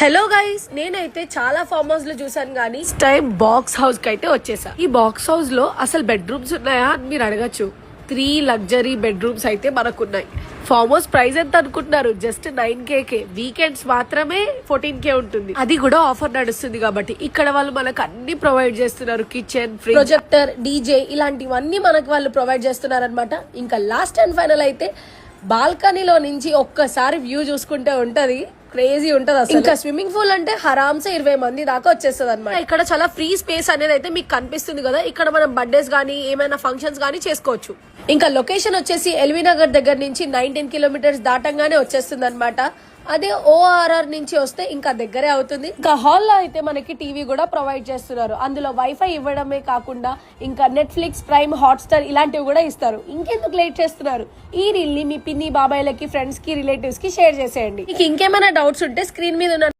Hello guys, నేనైతే చాలా farm house లో చూసాను కానీ టైం బాక్స్ హౌస్ కి అయితే వచ్చేసా. ఈ బాక్స్ హౌస్ లో అసలు బెడ్రూమ్స్ ఉన్నాయా అని మీరు అడగచ్చు. 3 లగ్జరీ బెడ్రూమ్స్ అయితే మనకున్నాయి. ఫార్మ్ హౌస్ ప్రైస్ ఎంత అనుకుంటున్నారు? Just 9K. వీకెండ్స్ మాత్రమే 14K ఉంటుంది. అది కూడా ఆఫర్ నడుస్తుంది కాబట్టి ఇక్కడ వాళ్ళు మనకు అన్ని ప్రొవైడ్ చేస్తున్నారు. కిచెన్, ప్రొజెక్టర్, డీజే ఇలాంటివన్నీ మనకు వాళ్ళు ప్రొవైడ్ చేస్తున్నారు అనమాట. ఇంకా లాస్ట్ అండ్ ఫైనల్ అయితే బాల్కనీలో నుంచి ఒక్కసారి వ్యూ చూసుకుంటే ఉంటది, క్రేజీ ఉంటది అసలు. ఇంకా స్విమ్మింగ్ పూల్ అంటే హరామ్సే 20 మంది దాకా వచ్చేస్తుంది అనమాట. ఇక్కడ చాలా ఫ్రీ స్పేస్ అనేది అయితే మీకు కనిపిస్తుంది కదా. ఇక్కడ మనం బర్త్డేస్ గానీ ఏమైనా ఫంక్షన్స్ గానీ చేసుకోవచ్చు. ఇంకా లొకేషన్ వచ్చేసి ఎల్వి నగర్ దగ్గర నుంచి 19 కిలోమీటర్స్ దాటంగానే వచ్చేస్తుంది అనమాట. అదే ఓఆర్ఆర్ నుంచి వస్తే ఇంకా దగ్గరే అవుతుంది. ఇంకా హాల్లో అయితే మనకి టీవీ కూడా ప్రొవైడ్ చేస్తున్నారు. అందులో వైఫై ఇవ్వడమే కాకుండా ఇంకా నెట్ఫ్లిక్స్, ప్రైమ్, హాట్స్టార్ ఇలాంటివి కూడా ఇస్తారు. ఇంకెందుకు లేట్ చేస్తున్నారు? ఈ రీల్ ని మీ పిన్ని, బాబాయ్లకి, ఫ్రెండ్స్ కి, రిలేటివ్స్ కి షేర్ చేసేయండి. మీకు ఇంకేమైనా డౌట్స్ ఉంటే స్క్రీన్ మీద ఉన్న